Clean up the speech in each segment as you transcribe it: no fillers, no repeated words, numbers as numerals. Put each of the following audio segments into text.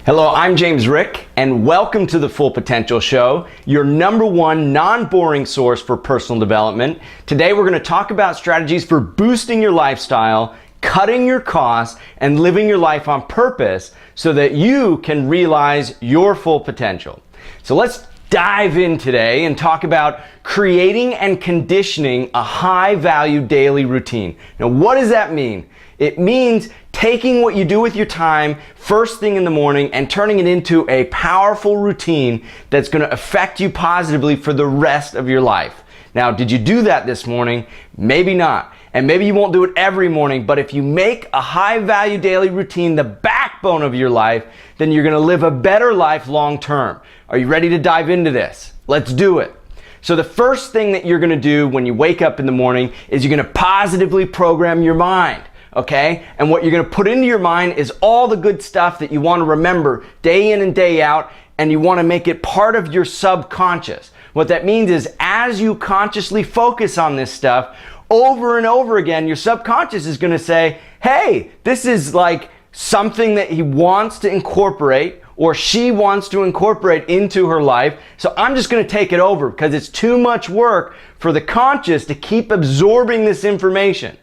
Hello, I'm James Rick, and welcome to the Full Potential Show, your #1 non-boring source for personal development. Today we're going to talk about strategies for boosting your lifestyle, cutting your costs, and living your life on purpose so that you can realize your full potential. So let's dive in today and talk about creating and conditioning a high-value daily routine. Now, what does that mean? It means taking what you do with your time first thing in the morning and turning it into a powerful routine that's going to affect you positively for the rest of your life. Now, did you do that this morning? Maybe not. And maybe you won't do it every morning, but if you make a high-value daily routine the backbone of your life, then you're going to live a better life long term. Are you ready to dive into this? Let's do it. So the first thing that you're going to do when you wake up in the morning is you're going to positively program your mind. Okay? And what you're going to put into your mind is all the good stuff that you want to remember day in and day out, and you want to make it part of your subconscious. What that means is as you consciously focus on this stuff over and over again, your subconscious is going to say, hey, this is like something that he wants to incorporate or she wants to incorporate into her life. So I'm just going to take it over because it's too much work for the conscious to keep absorbing this information.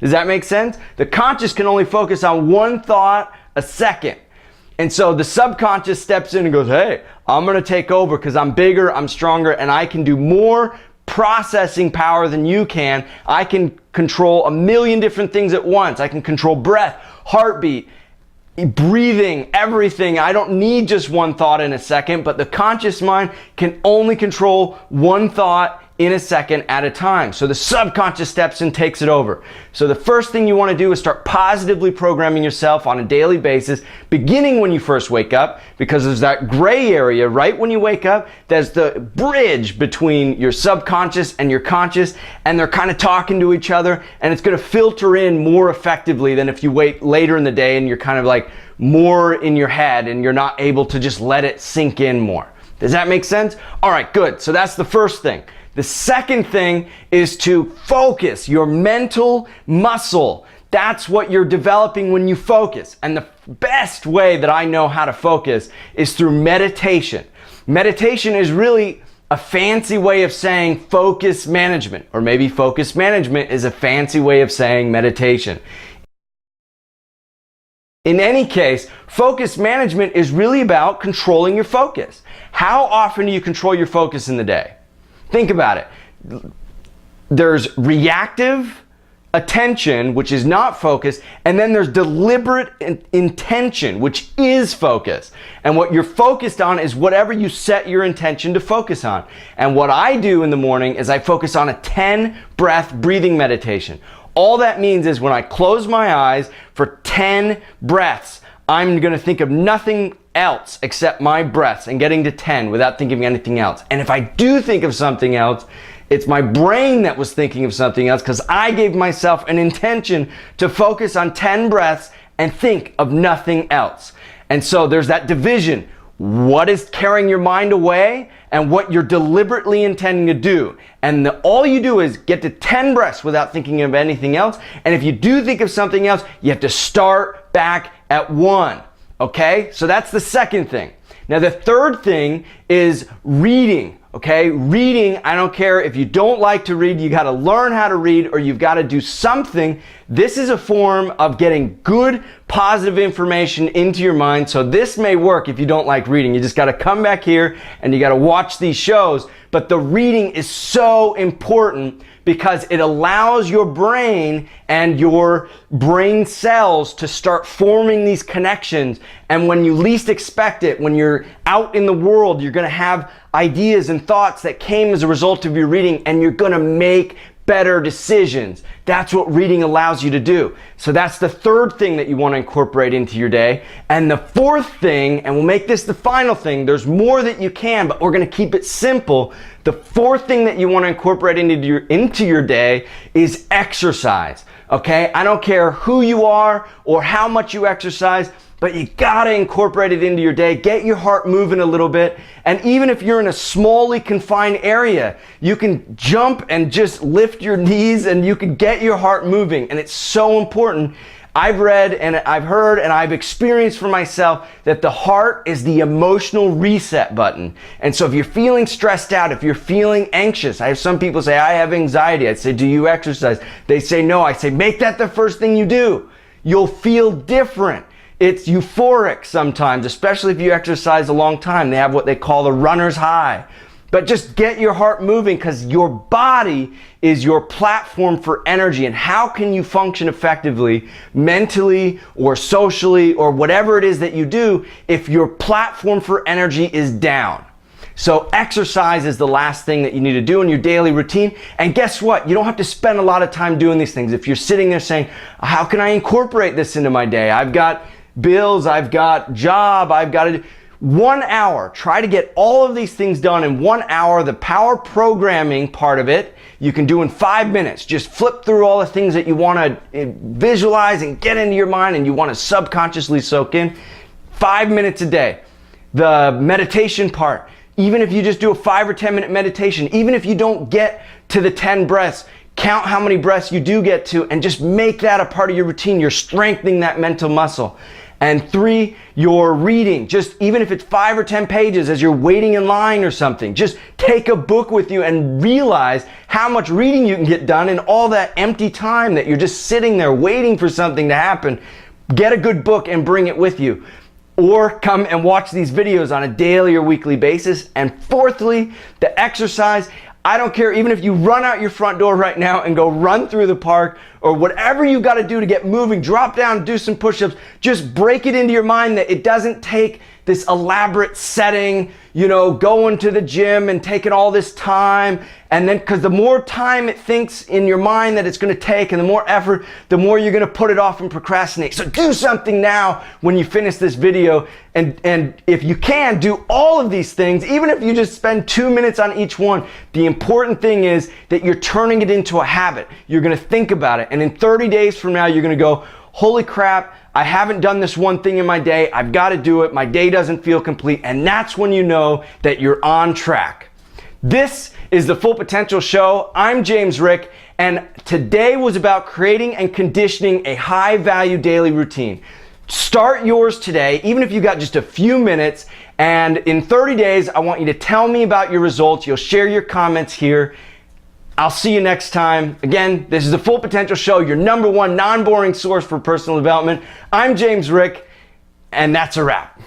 Does that make sense? The conscious can only focus on one thought a second. And so the subconscious steps in and goes, hey, I'm going to take over because I'm bigger, I'm stronger, and I can do more processing power than you can. I can control a million different things at once. I can control breath, heartbeat, breathing, everything. I don't need just one thought in a second, but the conscious mind can only control one thought in a second at a time. So the subconscious steps in, takes it over. So the first thing you want to do is start positively programming yourself on a daily basis, beginning when you first wake up, because there's that gray area right when you wake up. There's the bridge between your subconscious and your conscious, and they're kind of talking to each other, and it's going to filter in more effectively than if you wait later in the day and you're kind of like more in your head and you're not able to just let it sink in more. Does that make sense? All right, good. So that's the first thing. The second thing is to focus your mental muscle. That's what you're developing when you focus. And the best way that I know how to focus is through meditation. Meditation is really a fancy way of saying focus management, or maybe focus management is a fancy way of saying meditation. In any case, focus management is really about controlling your focus. How often do you control your focus in the day? Think about it. There's reactive attention, which is not focus, and then there's deliberate intention, which is focus. And what you're focused on is whatever you set your intention to focus on. And what I do in the morning is I focus on a 10-breath breathing meditation. All that means is when I close my eyes for 10 breaths, I'm going to think of nothing else except my breaths and getting to 10 without thinking of anything else. And if I do think of something else, it's my brain that was thinking of something else because I gave myself an intention to focus on 10 breaths and think of nothing else. And so there's that division. What is carrying your mind away and what you're deliberately intending to do. And all you do is get to 10 breaths without thinking of anything else. And if you do think of something else, you have to start back at 1. Okay, so that's the second thing. Now the third thing is reading. Okay, reading, I don't care if you don't like to read, you got to learn how to read or you've got to do something. This is a form of getting good, positive information into your mind. So this may work if you don't like reading. You just got to come back here and you got to watch these shows. But the reading is so important because it allows your brain and your brain cells to start forming these connections. And when you least expect it, when you're out in the world, you're going to have ideas and thoughts that came as a result of your reading, and you're going to make better decisions. That's what reading allows you to do. So that's the third thing that you want to incorporate into your day. And the fourth thing, and we'll make this the final thing, there's more that you can, but we're going to keep it simple. The fourth thing that you want to incorporate into your day is exercise. Okay? I don't care who you are or how much you exercise, but you gotta incorporate it into your day. Get your heart moving a little bit. And even if you're in a smallly confined area, you can jump and just lift your knees and you can get your heart moving. And it's so important. I've read and I've heard and I've experienced for myself that the heart is the emotional reset button. And so if you're feeling stressed out, if you're feeling anxious, I have some people say, I have anxiety. I say, do you exercise? They say, no. I say, make that the first thing you do. You'll feel different. It's euphoric sometimes, especially if you exercise a long time. They have what they call the runner's high. But just get your heart moving, because your body is your platform for energy. And how can you function effectively mentally or socially or whatever it is that you do if your platform for energy is down? So exercise is the last thing that you need to do in your daily routine. And guess what? You don't have to spend a lot of time doing these things. If you're sitting there saying, how can I incorporate this into my day? I've got bills, I've got job, I've got to 1 hour. Try to get all of these things done in 1 hour. The power programming part of it, you can do in 5 minutes. Just flip through all the things that you want to visualize and get into your mind and you want to subconsciously soak in. 5 minutes a day. The meditation part, even if you just do a 5 or 10 minute meditation, even if you don't get to the 10 breaths, count how many breaths you do get to and just make that a part of your routine. You're strengthening that mental muscle. And 3, your reading, just even if it's 5 or 10 pages as you're waiting in line or something, just take a book with you and realize how much reading you can get done in all that empty time that you're just sitting there waiting for something to happen. Get a good book and bring it with you. Or come and watch these videos on a daily or weekly basis. And 4thly, the exercise. I don't care, even if you run out your front door right now and go run through the park or whatever you got to do to get moving, drop down, do some push-ups, just break it into your mind that it doesn't take this elaborate setting, going to the gym and taking all this time. And then, because the more time it thinks in your mind that it's going to take and the more effort, the more you're going to put it off and procrastinate. So do something now when you finish this video. And if you can, do all of these things, even if you just spend 2 minutes on each one. The important thing is that you're turning it into a habit. You're going to think about it. And in 30 days from now, you're going to go, holy crap, I haven't done this one thing in my day. I've got to do it. My day doesn't feel complete. And that's when you know that you're on track. This is the Full Potential Show. I'm James Rick, and today was about creating and conditioning a high-value daily routine. Start yours today, even if you got just a few minutes, and in 30 days, I want you to tell me about your results. You'll share your comments here. I'll see you next time. Again, this is the Full Potential Show, your #1 non-boring source for personal development. I'm James Rick, and that's a wrap.